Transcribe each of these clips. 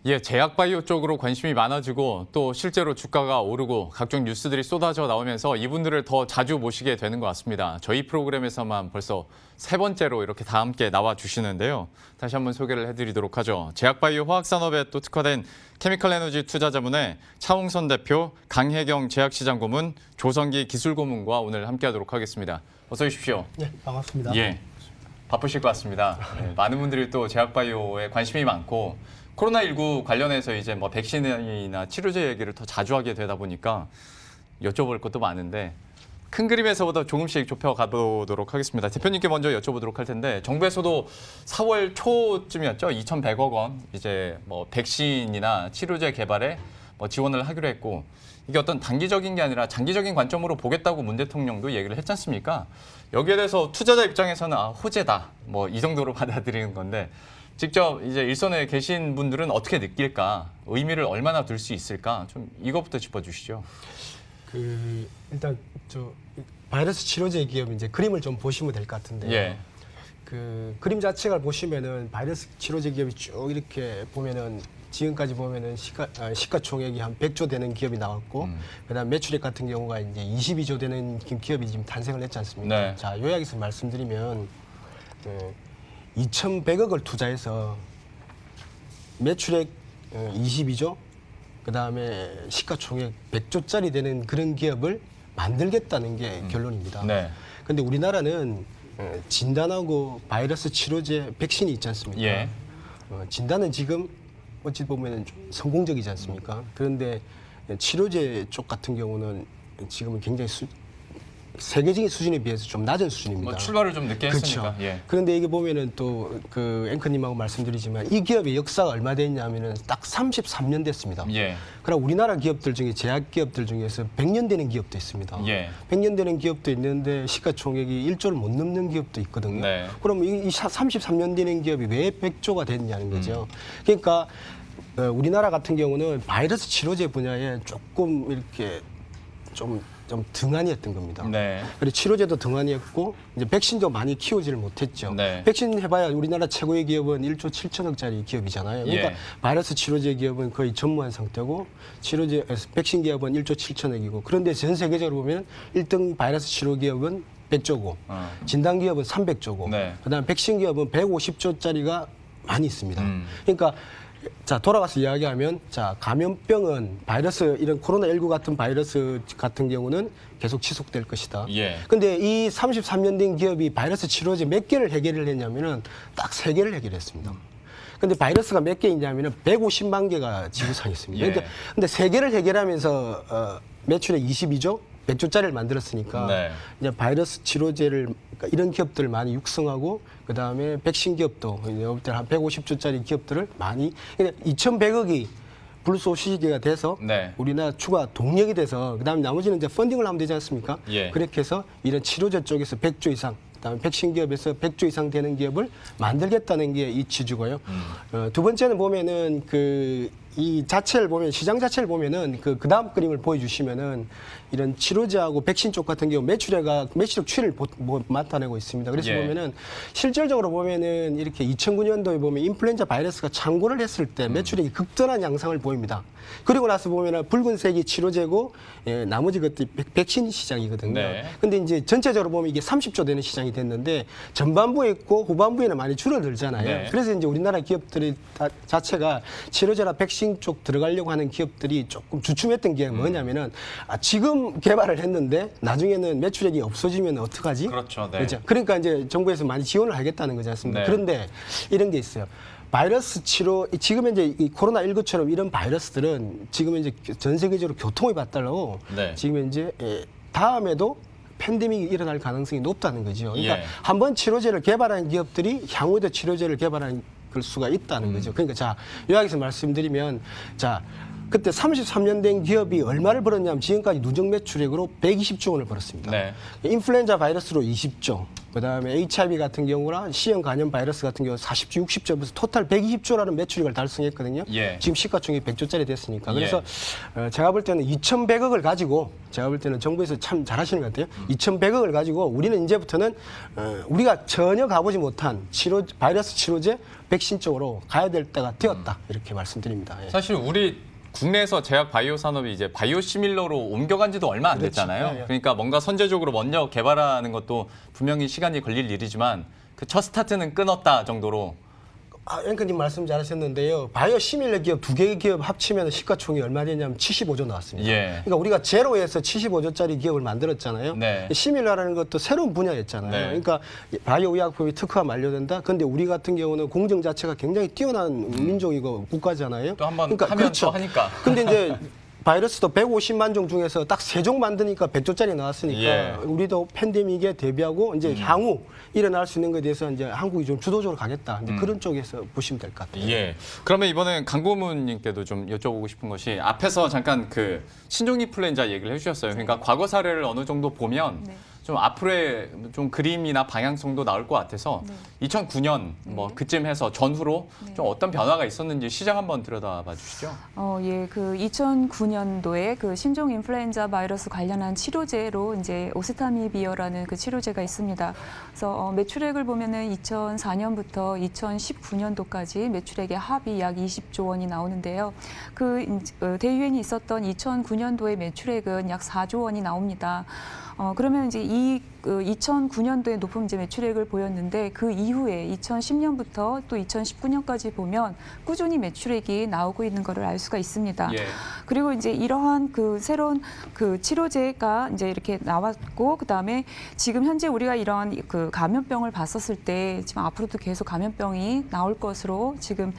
예, 제약바이오 쪽으로 관심이 많아지고 또 실제로 주가가 오르고 각종 뉴스들이 쏟아져 나오면서 이분들을 더 자주 모시게 되는 것 같습니다. 저희 프로그램에서만 벌써 세 번째로 이렇게 다 함께 나와주시는데요. 다시 한번 소개를 해드리도록 하죠. 제약바이오 화학산업에 또 특화된 케미컬에너지 투자자문의 차홍선 대표, 강혜경 제약시장 고문, 조성기 기술고문과 오늘 함께하도록 하겠습니다. 어서 오십시오. 네, 반갑습니다. 예, 바쁘실 것 같습니다. 네, 많은 분들이 또 제약바이오에 관심이 많고 코로나19 관련해서 이제 뭐 백신이나 치료제 얘기를 더 자주 하게 되다 보니까 여쭤볼 것도 많은데 큰 그림에서부터 조금씩 좁혀가보도록 하겠습니다. 대표님께 먼저 여쭤보도록 할 텐데 정부에서도 4월 초쯤이었죠. 2,100억 원 이제 뭐 백신이나 치료제 개발에 뭐 지원을 하기로 했고 이게 어떤 단기적인 게 아니라 장기적인 관점으로 보겠다고 문 대통령도 얘기를 했지 않습니까? 여기에 대해서 투자자 입장에서는 호재다 뭐 이 정도로 받아들이는 건데 직접 이제 일선에 계신 분들은 어떻게 느낄까? 의미를 얼마나 둘 수 있을까? 좀 이것부터 짚어주시죠. 일단 바이러스 치료제 기업 이제 그림을 좀 보시면 될 것 같은데요. 예. 그 그림 자체를 보시면은 바이러스 치료제 기업이 쭉 이렇게 보면은 지금까지 보면은 시가총액이 한 100조 되는 기업이 나왔고, 그다음 매출액 같은 경우가 이제 22조 되는 기업이 지금 탄생을 했지 않습니까? 네. 자, 요약해서 말씀드리면 2,100억을 투자해서 매출액 22조, 그다음에 시가총액 100조짜리 되는 그런 기업을 만들겠다는 게 결론입니다. 네. 근데 우리나라는 진단하고 바이러스 치료제 백신이 있지 않습니까? 예. 진단은 지금 어찌 보면 좀 성공적이지 않습니까? 그런데 치료제 쪽 같은 경우는 지금은 굉장히 세계적인 수준에 비해서 좀 낮은 수준입니다. 뭐 출발을 좀 늦게 했으니까. 그렇죠. 예. 그런데 이게 보면은 또 그 앵커님하고 말씀드리지만 이 기업의 역사가 얼마 됐냐면은 딱 33년 됐습니다. 예. 그럼 우리나라 기업들 중에 제약 기업들 중에서 100년 되는 기업도 있습니다. 예. 100년 되는 기업도 있는데 시가총액이 1조를 못 넘는 기업도 있거든요. 네. 그럼 이 33년 되는 기업이 왜 100조가 됐냐는 거죠. 그러니까 우리나라 같은 경우는 바이러스 치료제 분야에 조금 이렇게 좀 등한이었던 겁니다. 네. 그리고 치료제도 등한이었고 이제 백신도 많이 키우지를 못했죠. 네. 백신 해봐야 우리나라 최고의 기업은 1조 7천억짜리 기업이잖아요. 그러니까 예. 바이러스 치료제 기업은 거의 전무한 상태고 백신 기업은 1조 7천억이고 그런데 전 세계적으로 보면 1등 바이러스 치료 기업은 100조고 진단 기업은 300조고 네. 그다음 백신 기업은 150조짜리가 많이 있습니다. 그러니까 자, 돌아가서 이야기하면, 자, 감염병은 바이러스, 이런 코로나19 같은 바이러스 같은 경우는 계속 지속될 것이다. 예. 근데 이 33년 된 기업이 바이러스 치료제 몇 개를 해결을 했냐면은 딱 3개를 해결했습니다. 근데 바이러스가 몇 개 있냐면은 150만 개가 지구상에 있습니다. 예. 근데 3개를 해결하면서 매출액 22조? 100조짜리를 만들었으니까 네. 이제 바이러스 치료제를 그러니까 이런 기업들을 많이 육성하고 그다음에 백신 기업도 한 150조짜리 기업들을 많이 2,100억이 불쏘시개가 돼서 네. 우리나라 추가 동력이 돼서 그다음에 나머지는 이제 펀딩을 하면 되지 않습니까? 예. 그렇게 해서 이런 치료제 쪽에서 100조 이상 그다음에 백신 기업에서 100조 이상 되는 기업을 만들겠다는 게 이 취지고요. 두 번째는 보면은 이 자체를 보면 시장 자체를 보면은 그 다음 그림을 보여주시면은 이런 치료제하고 백신 쪽 같은 경우 매출액 추이를 나타내고 있습니다. 그래서 예. 보면은 실질적으로 보면은 이렇게 2009년도에 보면 인플루엔자 바이러스가 창궐을 했을 때 매출액이 극단한 양상을 보입니다. 그리고 나서 보면은 붉은색이 치료제고 나머지 것들이 백신 시장이거든요. 네. 근데 이제 전체적으로 보면 이게 30조 되는 시장이 됐는데 전반부에 있고 후반부에는 많이 줄어들잖아요. 네. 그래서 이제 우리나라 기업들이 자체가 치료제나 백신 쪽 들어가려고 하는 기업들이 조금 주춤했던 게 뭐냐면은 지금 개발을 했는데 나중에는 매출액이 없어지면 어떡하지? 그렇죠. 네. 그렇죠. 그러니까 이제 정부에서 많이 지원을 하겠다는 거지 않습니까? 네. 그런데 이런 게 있어요. 바이러스 치료, 지금 이제 이 코로나19처럼 이런 바이러스들은 지금 이제 전 세계적으로 교통이 발달하고 네. 지금 이제 다음에도 팬데믹이 일어날 가능성이 높다는 거죠. 그러니까 예. 한번 치료제를 개발한 기업들이 향후에도 치료제를 개발할 수가 있다는 거죠. 그러니까 자, 요약해서 말씀드리면 자, 그때 33년 된 기업이 얼마를 벌었냐면 지금까지 누적 매출액으로 120조 원을 벌었습니다. 네. 인플루엔자 바이러스로 20조, 그다음에 HIV 같은 경우나 C형 간염 바이러스 같은 경우 40조, 60조에서 토탈 120조라는 매출액을 달성했거든요. 예. 지금 시가총액이 100조짜리 됐으니까. 그래서 제가 볼 때는 2,100억을 가지고 제가 볼 때는 정부에서 참 잘하시는 것 같아요. 2,100억을 가지고 우리는 이제부터는 우리가 전혀 가보지 못한 바이러스 치료제 백신 쪽으로 가야 될 때가 되었다. 이렇게 말씀드립니다. 예. 사실 우리 국내에서 제약 바이오 산업이 이제 바이오시밀러로 옮겨간 지도 얼마 안 됐잖아요. 예, 예. 그러니까 뭔가 선제적으로 먼저 개발하는 것도 분명히 시간이 걸릴 일이지만 그 첫 스타트는 끊었다 정도로. 앵커님 말씀 잘하셨는데요. 바이오 시밀러 기업 2개 기업 합치면 시가총액이 얼마 되냐면 75조 나왔습니다. 예. 그러니까 우리가 제로에서 75조짜리 기업을 만들었잖아요. 네. 시밀러라는 것도 새로운 분야였잖아요. 네. 그러니까 바이오 의약품이 특허가 만료된다. 그런데 우리 같은 경우는 공정 자체가 굉장히 뛰어난 민족이고 국가잖아요. 또 한번 그러니까 하면 그렇죠. 또 하니까. 근데 이제 바이러스도 150만 종 중에서 딱 3종 만드니까 100조짜리 나왔으니까 예. 우리도 팬데믹에 대비하고 이제 향후 일어날 수 있는 것에 대해서 이제 한국이 좀 주도적으로 가겠다. 이제 그런 쪽에서 보시면 될 것 같아요. 예. 그러면 이번엔 강고문님께도 좀 여쭤보고 싶은 것이 앞에서 잠깐 그 신종 인플루엔자 얘기를 해주셨어요. 그러니까 과거 사례를 어느 정도 보면 네. 좀 앞으로의 좀 그림이나 방향성도 나올 것 같아서 2009년 뭐 그쯤 해서 전후로 좀 어떤 변화가 있었는지 시장 한번 들여다봐 주시죠. 예, 그 2009년도에 그 신종 인플루엔자 바이러스 관련한 치료제로 이제 오세타미비어라는 그 치료제가 있습니다. 그래서 매출액을 보면은 2004년부터 2019년도까지 매출액의 합이 약 20조 원이 나오는데요. 그 대유행이 있었던 2009년도의 매출액은 약 4조 원이 나옵니다. 그러면 이제 이 2009년도에 높은 이제 매출액을 보였는데 그 이후에 2010년부터 또 2019년까지 보면 꾸준히 매출액이 나오고 있는 것을 알 수가 있습니다. 예. 그리고 이제 이러한 그 새로운 그 치료제가 이제 이렇게 나왔고 그다음에 지금 현재 우리가 이런 그 감염병을 봤었을 때 지금 앞으로도 계속 감염병이 나올 것으로 지금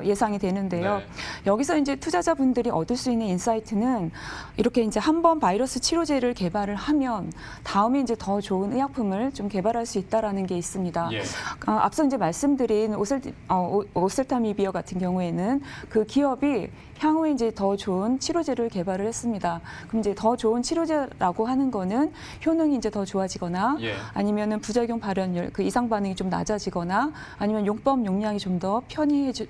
예상이 되는데요. 네. 여기서 이제 투자자분들이 얻을 수 있는 인사이트는 이렇게 이제 한번 바이러스 치료제를 개발을 하면 다음에 이제 더 좋은 의약품을 좀 개발할 수 있다라는 게 있습니다. 예. 앞서 이제 말씀드린 오셀타미비어 같은 경우에는 그 기업이 향후에 이제 더 좋은 치료제를 개발을 했습니다. 그럼 이제 더 좋은 치료제라고 하는 거는 효능이 이제 더 좋아지거나 예. 아니면은 부작용 발현율, 그 이상 반응이 좀 낮아지거나 아니면 용법 용량이 좀 더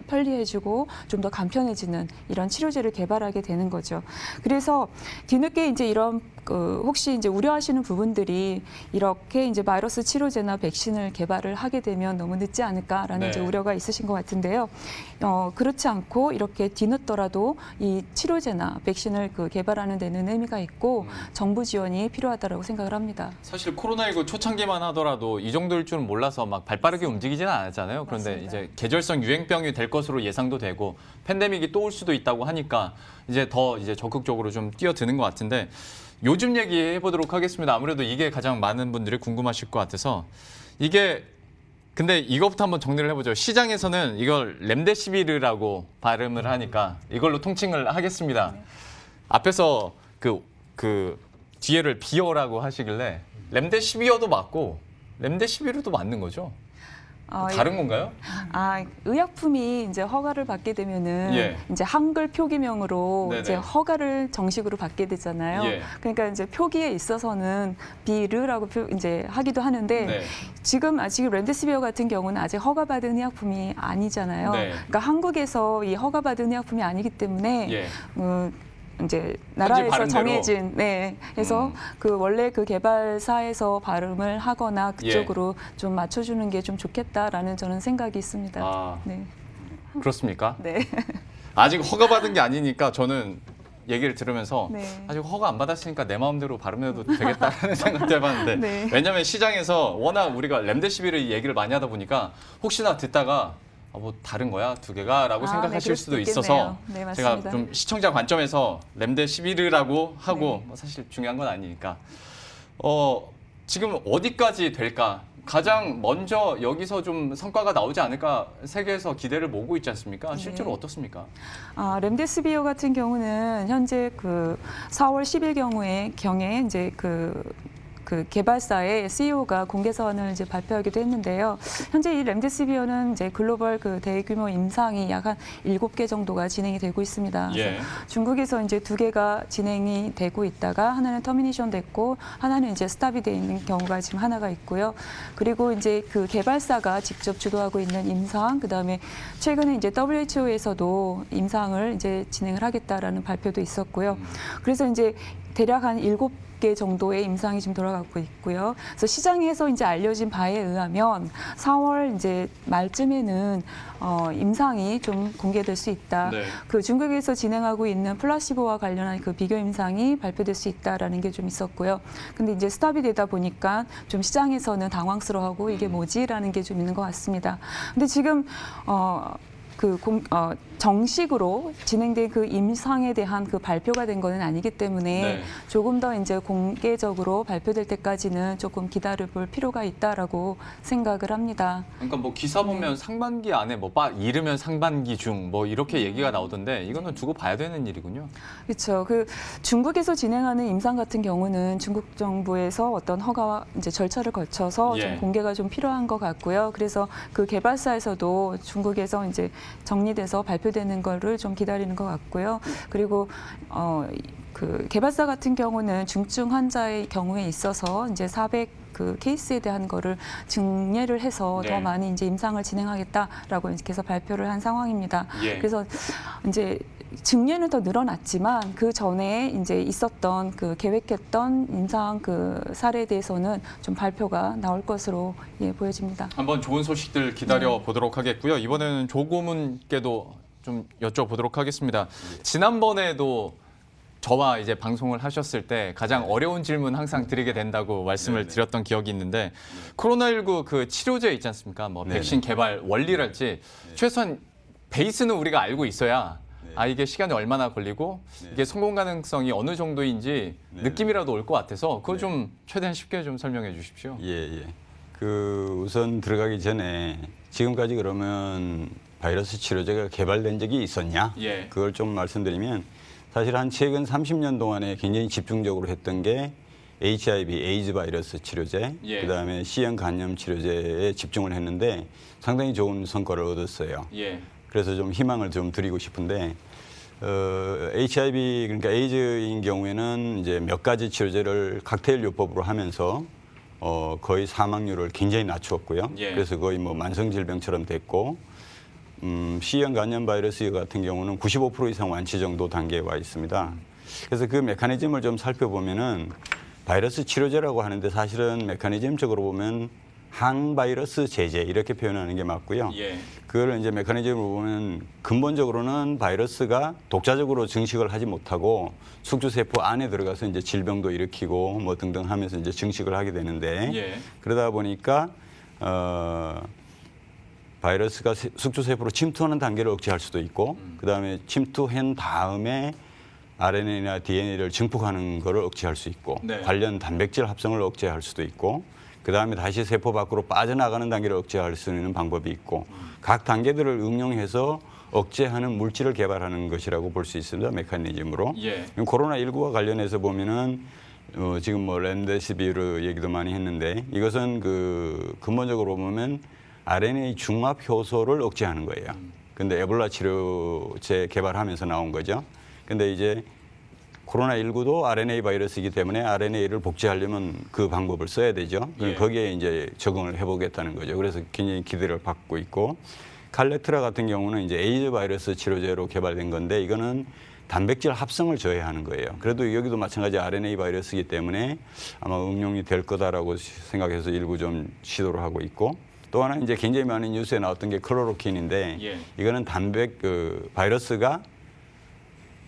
편리해지고 좀 더 간편해지는 이런 치료제를 개발하게 되는 거죠. 그래서 뒤늦게 이제 이런 혹시 이제 우려하시는 부분들이 이렇게 이제 바이러스 치료제나 백신을 개발을 하게 되면 너무 늦지 않을까라는 네. 이제 우려가 있으신 것 같은데요. 그렇지 않고 이렇게 뒤늦더라도 이 치료제나 백신을 개발하는 데는 의미가 있고 정부 지원이 필요하다라고 생각을 합니다. 사실 코로나19 초창기만 하더라도 이 정도일 줄은 몰라서 막 발빠르게 움직이지는 않았잖아요. 그런데 맞습니다. 이제 계절성 유행병이 될 것으로 예상도 되고 팬데믹이 또 올 수도 있다고 하니까 이제 더 이제 적극적으로 좀 뛰어드는 것 같은데 요즘 얘기해 보도록 하겠습니다. 아무래도 이게 가장 많은 분들이 궁금하실 것 같아서 이게 근데 이것부터 한번 정리를 해보죠. 시장에서는 이걸 렘데시비르라고 발음을 하니까 이걸로 통칭을 하겠습니다. 앞에서 그 뒤에를 비어라고 하시길래 렘데시비어도 맞고 렘데시비르도 맞는 거죠? 다른 건가요? 의약품이 이제 허가를 받게 되면은 예. 이제 한글 표기명으로 네네. 이제 허가를 정식으로 받게 되잖아요. 예. 그러니까 이제 표기에 있어서는 비르라고 이제 하기도 하는데 네. 지금 렘데시비어 같은 경우는 아직 허가받은 의약품이 아니잖아요. 네. 그러니까 한국에서 이 허가받은 의약품이 아니기 때문에 예. 이제 나라에서 발음대로. 정해진 그래서 그 원래 그 개발사에서 발음을 하거나 그쪽으로 좀 맞춰주는 게 좀 좋겠다라는 저는 생각이 있습니다. 네. 그렇습니까? 네. 아직 허가받은 게 아니니까 저는 얘기를 들으면서 네. 아직 허가 안 받았으니까 내 마음대로 발음해도 되겠다라는 생각도 해봤는데 네. 왜냐하면 시장에서 워낙 우리가 렘데시비르 얘기를 많이 하다 보니까 혹시나 듣다가 뭐 다른 거야 두 개가 라고 네, 생각하실 그럴 수도 수도 있어서 있겠네요. 네, 제가 맞습니다. 좀 시청자 관점에서 렘데시비르라고 하고 네. 뭐 사실 중요한 건 아니니까 지금 어디까지 될까? 가장 먼저 여기서 좀 성과가 나오지 않을까 세계에서 기대를 모으고 있지 않습니까? 실제로 네. 어떻습니까? 렘데시비어 같은 경우는 현재 그 4월 10일 경에 이제 그 그 개발사의 CEO가 공개 사안을 이제 발표하기도 했는데요. 현재 이 렘데시비어는 이제 글로벌 그 대규모 임상이 약 한 7개 정도가 진행이 되고 있습니다. 예. 중국에서 이제 2개가 진행이 되고 있다가 하나는 터미네이션 됐고 하나는 이제 스탑이 돼 있는 경우가 지금 하나가 있고요. 그리고 이제 그 개발사가 직접 주도하고 있는 임상, 그다음에 최근에 이제 WHO에서도 임상을 이제 진행을 하겠다라는 발표도 있었고요. 그래서 이제 대략 한 7개 정도의 임상이 지금 돌아가고 있고요. 그래서 시장에서 이제 알려진 바에 의하면 4월 이제 말쯤에는 임상이 좀 공개될 수 있다. 네. 그 중국에서 진행하고 있는 플라시보와 관련한 그 비교 임상이 발표될 수 있다라는 게 좀 있었고요. 근데 이제 스탑이 되다 보니까 좀 시장에서는 당황스러워하고 이게 뭐지라는 게 좀 있는 것 같습니다. 근데 지금 정식으로 진행된 그 임상에 대한 그 발표가 된 거는 아니기 때문에 네. 조금 더 이제 공개적으로 발표될 때까지는 조금 기다려볼 필요가 있다라고 생각을 합니다. 그러니까 뭐 기사 보면 상반기 안에 뭐 이르면 상반기 중 뭐 이렇게 얘기가 나오던데 이거는 두고 봐야 되는 일이군요. 그렇죠. 그 중국에서 진행하는 임상 같은 경우는 중국 정부에서 어떤 허가와 이제 절차를 거쳐서 예. 좀 공개가 좀 필요한 것 같고요. 그래서 그 개발사에서도 중국에서 이제 정리돼서 발표되는 거를 좀 기다리는 것 같고요. 그리고 그 개발사 같은 경우는 중증 환자의 경우에 있어서 이제 400 그 케이스에 대한 거를 증례를 해서 네. 더 많이 이제 임상을 진행하겠다라고 이렇게 해서 발표를 한 상황입니다. 예. 그래서 이제 증례는 더 늘어났지만 그 전에 이제 있었던 그 계획했던 임상 그 사례에 대해서는 좀 발표가 나올 것으로 보여집니다. 한번 좋은 소식들 기다려 보도록 하겠고요. 이번에는 조고문께도 좀 여쭤보도록 하겠습니다. 지난번에도 저와 이제 방송을 하셨을 때 가장 어려운 질문 항상 드리게 된다고 말씀을 드렸던 기억이 있는데 코로나19 그 치료제 있지 않습니까? 뭐 백신 개발 원리랄지 최소한 베이스는 우리가 알고 있어야 이게 시간이 얼마나 걸리고 이게 성공 가능성이 어느 정도인지 느낌이라도 올 것 같아서 그거 좀 최대한 쉽게 좀 설명해 주십시오. 예. 그 우선 들어가기 전에 지금까지 그러면 바이러스 치료제가 개발된 적이 있었냐? 예. 그걸 좀 말씀드리면 사실 한 최근 30년 동안에 굉장히 집중적으로 했던 게 HIV, 에이즈 바이러스 치료제, 예. 그다음에 C형 간염 치료제에 집중을 했는데 상당히 좋은 성과를 얻었어요. 예. 그래서 좀 희망을 좀 드리고 싶은데 HIV 그러니까 에이즈인 경우에는 이제 몇 가지 치료제를 칵테일 요법으로 하면서 거의 사망률을 굉장히 낮추었고요. 예. 그래서 거의 뭐 만성 질병처럼 됐고 C형 간염 바이러스 같은 경우는 95% 이상 완치 정도 단계에 와 있습니다. 그래서 그 메커니즘을 좀 살펴보면은 바이러스 치료제라고 하는데 사실은 메커니즘적으로 보면 항바이러스 제제 이렇게 표현하는 게 맞고요. 예. 그걸 이제 메커니즘을 보면 근본적으로는 바이러스가 독자적으로 증식을 하지 못하고 숙주세포 안에 들어가서 이제 질병도 일으키고 뭐 등등 하면서 이제 증식을 하게 되는데 예. 그러다 보니까 바이러스가 숙주세포로 침투하는 단계를 억제할 수도 있고 그다음에 침투한 다음에 RNA나 DNA를 증폭하는 것을 억제할 수 있고 네. 관련 단백질 합성을 억제할 수도 있고 그다음에 다시 세포 밖으로 빠져나가는 단계를 억제할 수 있는 방법이 있고 각 단계들을 응용해서 억제하는 물질을 개발하는 것이라고 볼 수 있습니다. 메커니즘으로. 예. 코로나19와 관련해서 보면은 지금 뭐 렘데시비르 얘기도 많이 했는데 이것은 그 근본적으로 보면 RNA 중합 효소를 억제하는 거예요. 근데 에볼라 치료제 개발하면서 나온 거죠. 근데 이제 코로나19도 RNA 바이러스이기 때문에 RNA를 복제하려면 그 방법을 써야 되죠. 예. 거기에 이제 적응을 해보겠다는 거죠. 그래서 굉장히 기대를 받고 있고 칼레트라 같은 경우는 이제 에이즈 바이러스 치료제로 개발된 건데 이거는 단백질 합성을 저해하는 거예요. 그래도 여기도 마찬가지 RNA 바이러스이기 때문에 아마 응용이 될 거다라고 생각해서 일부 좀 시도를 하고 있고 또 하나 이제 굉장히 많은 뉴스에 나왔던 게 클로로킨인데 예. 이거는 바이러스가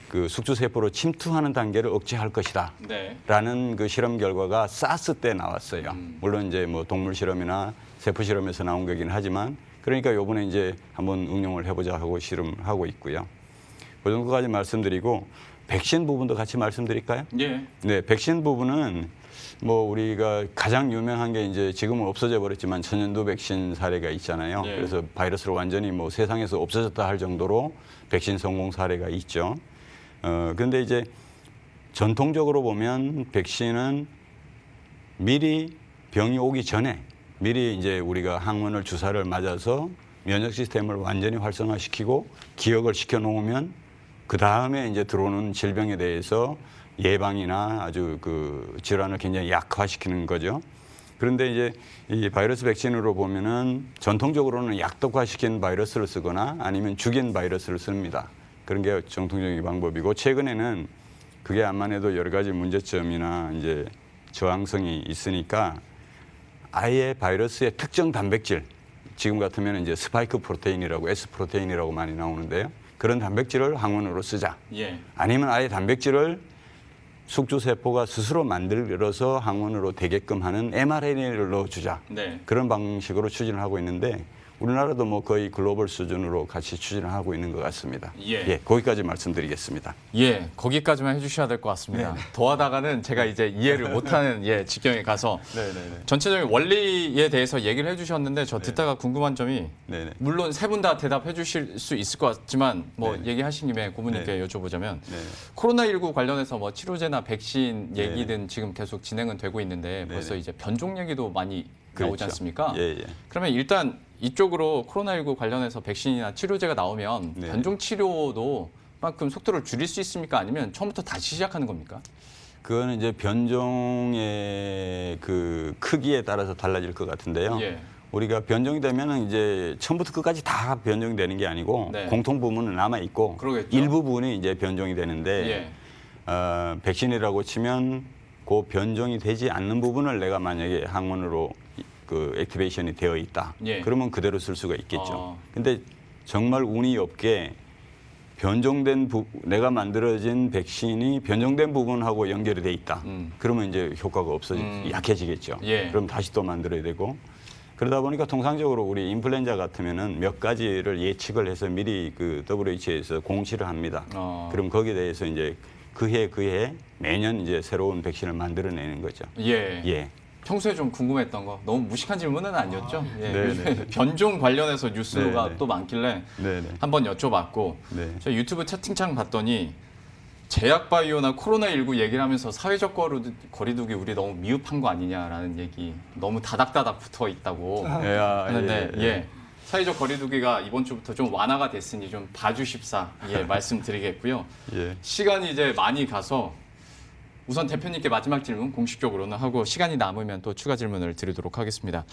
그 숙주세포로 침투하는 단계를 억제할 것이다. 네. 라는 그 실험 결과가 사스 때 나왔어요. 물론 이제 뭐 동물 실험이나 세포 실험에서 나온 거긴 하지만 그러니까 요번에 이제 한번 응용을 해보자 하고 실험하고 있고요. 그 정도까지 말씀드리고 백신 부분도 같이 말씀드릴까요? 예. 네, 백신 부분은 뭐 우리가 가장 유명한 게 이제 지금은 없어져 버렸지만 천연두 백신 사례가 있잖아요. 예. 그래서 바이러스를 완전히 뭐 세상에서 없어졌다 할 정도로 백신 성공 사례가 있죠. 근데 이제 전통적으로 보면 백신은 미리 병이 오기 전에 미리 이제 우리가 항원을 주사를 맞아서 면역 시스템을 완전히 활성화시키고 기억을 시켜 놓으면 그 다음에 이제 들어오는 질병에 대해서 예방이나 아주 그 질환을 굉장히 약화시키는 거죠. 그런데 이제 이 바이러스 백신으로 보면은 전통적으로는 약독화시킨 바이러스를 쓰거나 아니면 죽인 바이러스를 씁니다. 그런 게 정통적인 방법이고 최근에는 그게 암만 해도 여러 가지 문제점이나 이제 저항성이 있으니까 아예 바이러스의 특정 단백질, 지금 같으면 이제 스파이크 프로테인이라고 S 프로테인이라고 많이 나오는데요. 그런 단백질을 항원으로 쓰자. 예. 아니면 아예 단백질을 숙주세포가 스스로 만들어서 항원으로 되게끔 하는 mRNA를 넣어주자. 네. 그런 방식으로 추진을 하고 있는데 우리나라도 뭐 거의 글로벌 수준으로 같이 추진을 하고 있는 것 같습니다. 예. 거기까지 말씀드리겠습니다. 예, 거기까지만 해주셔야 될 것 같습니다. 더하다가는 제가 이제 이해를 못하는 지경에 가서 전체적인 원리에 대해서 얘기를 해주셨는데 저 듣다가 궁금한 점이 네네. 물론 세 분 다 대답해 주실 수 있을 것 같지만 뭐 네네. 얘기하신 김에 고문님께 여쭤보자면 네. 코로나19 관련해서 뭐 치료제나 백신 얘기든 지금 계속 진행은 되고 있는데 벌써 이제 변종 얘기도 많이 나오지 그렇죠. 않습니까? 예. 그러면 일단 이쪽으로 코로나19 관련해서 백신이나 치료제가 나오면 네. 변종 치료도 만큼 속도를 줄일 수 있습니까? 아니면 처음부터 다시 시작하는 겁니까? 그거는 이제 변종의 그 크기에 따라서 달라질 것 같은데요. 예. 우리가 변종이 되면은 이제 처음부터 끝까지 다 변종이 되는 게 아니고 네. 공통 부분은 남아 있고 그러겠죠. 일부분이 이제 변종이 되는데 예. 백신이라고 치면 그 변종이 되지 않는 부분을 내가 만약에 항원으로 그 액티베이션이 되어 있다. 예. 그러면 그대로 쓸 수가 있겠죠. 아. 근데 정말 운이 없게 변종된 내가 만들어진 백신이 변종된 부분하고 연결이 돼 있다. 그러면 이제 효과가 약해지겠죠. 예. 그럼 다시 또 만들어야 되고 그러다 보니까 통상적으로 우리 인플루엔자 같으면은 몇 가지를 예측을 해서 미리 그 WHO에서 공시를 합니다. 그럼 거기에 대해서 이제 그해 매년 이제 새로운 백신을 만들어내는 거죠. 예. 평소에 좀 궁금했던 거 너무 무식한 질문은 아니었죠? 네네. 변종 관련해서 뉴스가 네네. 또 많길래 네네. 한번 여쭤봤고 네. 저 유튜브 채팅창 봤더니 제약바이오나 코로나19 얘기를 하면서 사회적 거리두기 우리 너무 미흡한 거 아니냐라는 얘기 너무 다닥다닥 붙어 있다고 하는데 사회적 거리두기가 이번 주부터 좀 완화가 됐으니 좀 봐주십사 말씀드리겠고요. 예. 시간이 이제 많이 가서 우선 대표님께 마지막 질문 공식적으로는 하고 시간이 남으면 또 추가 질문을 드리도록 하겠습니다.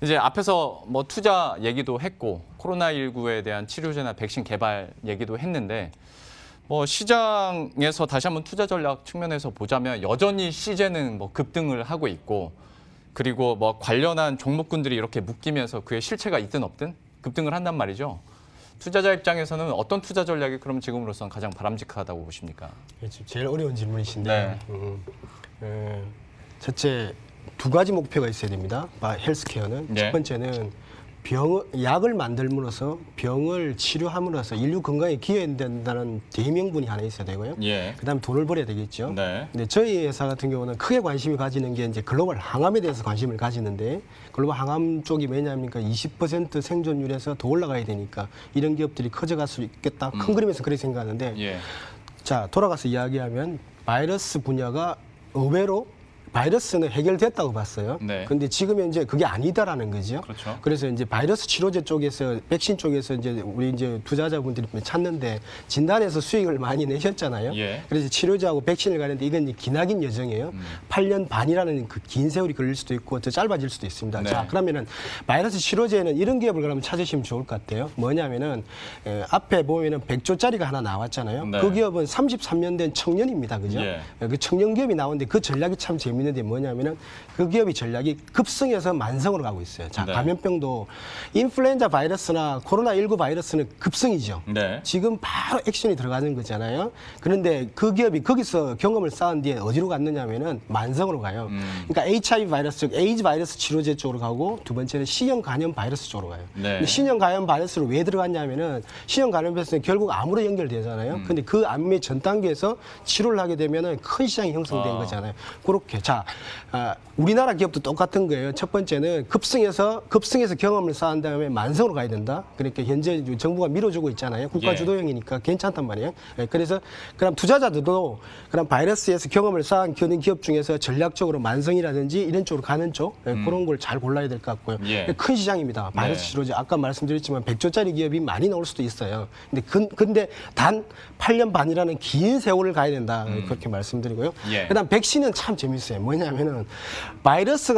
이제 앞에서 뭐 투자 얘기도 했고 코로나19에 대한 치료제나 백신 개발 얘기도 했는데 뭐 시장에서 다시 한번 투자 전략 측면에서 보자면 여전히 CJ는 뭐 급등을 하고 있고 그리고 뭐 관련한 종목군들이 이렇게 묶이면서 그의 실체가 있든 없든 급등을 한단 말이죠. 투자자 입장에서는 어떤 투자 전략이 그럼 지금으로선 가장 바람직하다고 보십니까? 지금 제일 어려운 질문이신데요. 네. 첫째 두 가지 목표가 있어야 됩니다. 헬스케어는 네. 첫 번째는 약을 만들므로써 병을 치료함으로써 인류 건강에 기여된다는 대명분이 하나 있어야 되고요. 예. 그다음에 돈을 벌어야 되겠죠. 네. 근데 저희 회사 같은 경우는 크게 관심이 가지는 게 이제 글로벌 항암에 대해서 관심을 가지는데 글로벌 항암 쪽이 왜냐합니까? 20% 생존율에서 더 올라가야 되니까 이런 기업들이 커져갈 수 있겠다. 큰 그림에서 그렇게 생각하는데 예. 자 돌아가서 이야기하면 바이러스 분야가 의외로 바이러스는 해결됐다고 봤어요. 네. 근데 지금 현재 그게 아니다라는 거죠. 그렇죠. 그래서 이제 바이러스 치료제 쪽에서 백신 쪽에서 이제 우리 이제 투자자분들이 찾는데 진단에서 수익을 많이 내셨잖아요. 예. 그래서 치료제하고 백신을 가는데 이건 이제 기나긴 여정이에요. 8년 반이라는 그 긴 세월이 걸릴 수도 있고 더 짧아질 수도 있습니다. 네. 자, 그러면은 바이러스 치료제는 이런 기업을 그러면 찾으시면 좋을 것 같아요. 뭐냐면은 앞에 보면은 100조짜리가 하나 나왔잖아요. 네. 그 기업은 33년 된 청년입니다. 그죠? 예. 그 청년 기업이 나오는데 그 전략이 참 재밌는데 뭐냐면은 그 기업이 전략이 급성에서 만성으로 가고 있어요. 자, 네. 감염병도 인플루엔자 바이러스나 코로나19 바이러스는 급성이죠. 네. 지금 바로 액션이 들어가는 거잖아요. 그런데 그 기업이 거기서 경험을 쌓은 뒤에 어디로 갔느냐면은 만성으로 가요. 그러니까 HIV 바이러스 즉 에이즈 바이러스 치료제 쪽으로 가고 두 번째는 신형 간염 바이러스 쪽으로 가요. 네. 근데 신형 간염 바이러스로 왜 들어갔냐면은 신형 간염 바이러스는 결국 암으로 연결되잖아요. 근데 그 암의 전 단계에서 치료를 하게 되면은 큰 시장이 형성된 거잖아요. 그렇게. 자, 우리나라 기업도 똑같은 거예요. 첫 번째는 급승해서 경험을 쌓은 다음에 만성으로 가야 된다. 그러니까 현재 정부가 밀어주고 있잖아요. 국가 예. 주도형이니까 괜찮단 말이에요. 예, 그래서 그럼 투자자들도 그럼 바이러스에서 경험을 쌓은 기업 중에서 전략적으로 만성이라든지 이런 쪽으로 가는 쪽 그런 걸 잘 골라야 될 것 같고요. 예. 큰 시장입니다. 바이러스 네. 치료제 아까 말씀드렸지만 100조짜리 기업이 많이 나올 수도 있어요. 근데 단 8년 반이라는 긴 세월을 가야 된다. 그렇게 말씀드리고요. 예. 그다음 백신은 참 재밌어요. 뭐냐면은 바이러스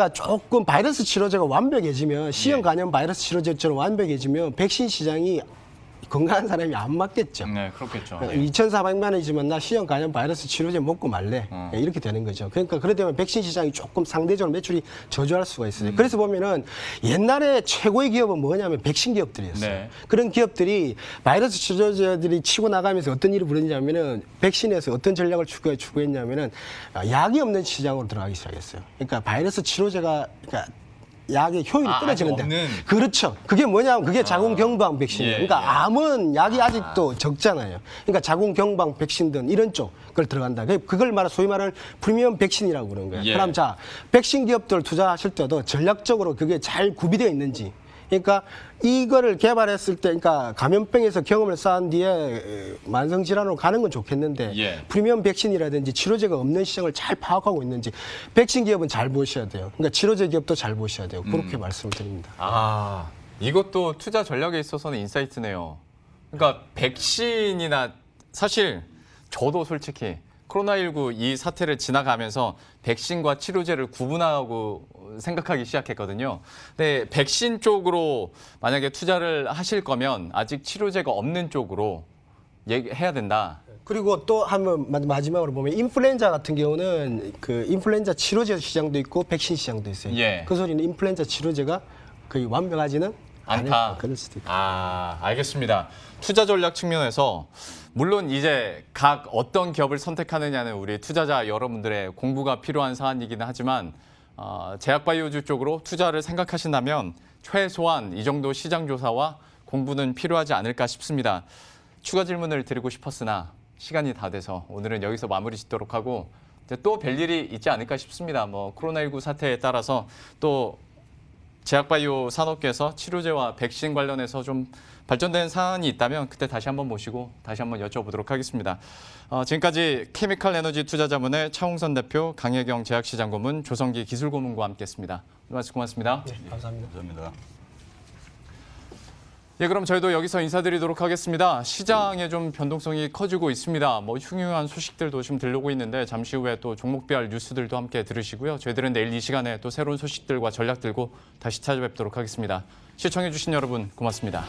치료제가 완벽해지면 C형 간염 바이러스 치료제처럼 완벽해지면 백신 시장이 건강한 사람이 안 맞겠죠. 네, 그렇겠죠. 2,400만 원이지만 나 C형 간염 바이러스 치료제 먹고 말래. 이렇게 되는 거죠. 그러니까 그러면 백신 시장이 조금 상대적으로 매출이 저조할 수가 있어요. 그래서 보면은 옛날에 최고의 기업은 뭐냐면 백신 기업들이었어요. 네. 그런 기업들이 바이러스 치료제들이 치고 나가면서 어떤 일을 벌였냐면은 백신에서 어떤 전략을 추구했냐면은 약이 없는 시장으로 들어가기 시작했어요. 그러니까 바이러스 치료제가 약의 효율이 떨어지는데. 아직 없는. 그렇죠. 그게 뭐냐면 그게 자궁경부암 백신이에요. 예, 그러니까 예. 암은 약이 아직도 적잖아요. 그러니까 자궁경부암 백신 등 이런 쪽을 들어간다. 그걸 소위 말하는 프리미엄 백신이라고 그러는 거예요. 예. 그럼 자, 백신 기업들 투자하실 때도 전략적으로 그게 잘 구비되어 있는지. 그러니까 이거를 개발했을 때, 그러니까 감염병에서 경험을 쌓은 뒤에 만성 질환으로 가는 건 좋겠는데 예. 프리미엄 백신이라든지 치료제가 없는 시장을 잘 파악하고 있는지 백신 기업은 잘 보셔야 돼요. 그러니까 치료제 기업도 잘 보셔야 돼요. 그렇게 말씀드립니다. 아, 이것도 투자 전략에 있어서는 인사이트네요. 그러니까 백신이나 사실 저도 솔직히 코로나19 이 사태를 지나가면서 백신과 치료제를 구분하고 생각하기 시작했거든요. 근데 백신 쪽으로 만약에 투자를 하실 거면 아직 치료제가 없는 쪽으로 해야 된다. 그리고 또 한번 마지막으로 보면 인플루엔자 같은 경우는 그 인플루엔자 치료제 시장도 있고 백신 시장도 있어요. 예. 그 소리는 인플루엔자 치료제가 거의 완벽하지는 않다. 그럴 수도 있고. 아, 알겠습니다. 투자 전략 측면에서 물론 이제 각 어떤 기업을 선택하느냐는 우리 투자자 여러분들의 공부가 필요한 사안이기는 하지만 제약바이오주 쪽으로 투자를 생각하신다면 최소한 이 정도 시장 조사와 공부는 필요하지 않을까 싶습니다. 추가 질문을 드리고 싶었으나 시간이 다 돼서 오늘은 여기서 마무리 짓도록 하고 또 뵐 일이 있지 않을까 싶습니다. 코로나19 사태에 따라서 또 제약바이오 산업계에서 치료제와 백신 관련해서 좀 발전된 사안이 있다면 그때 다시 한번 모시고 다시 한번 여쭤보도록 하겠습니다. 지금까지 케미칼 에너지 투자자문의 차홍선 대표, 강혜경 제약시장고문, 조성기 기술고문과 함께했습니다. 오늘 말씀 고맙습니다. 네, 감사합니다. 감사합니다. 예, 그럼 저희도 여기서 인사드리도록 하겠습니다. 시장에 좀 변동성이 커지고 있습니다. 흉흉한 소식들도 좀 들려오고 있는데 잠시 후에 또 종목별 뉴스들도 함께 들으시고요. 저희들은 내일 이 시간에 또 새로운 소식들과 전략 들고 다시 찾아뵙도록 하겠습니다. 시청해주신 여러분 고맙습니다.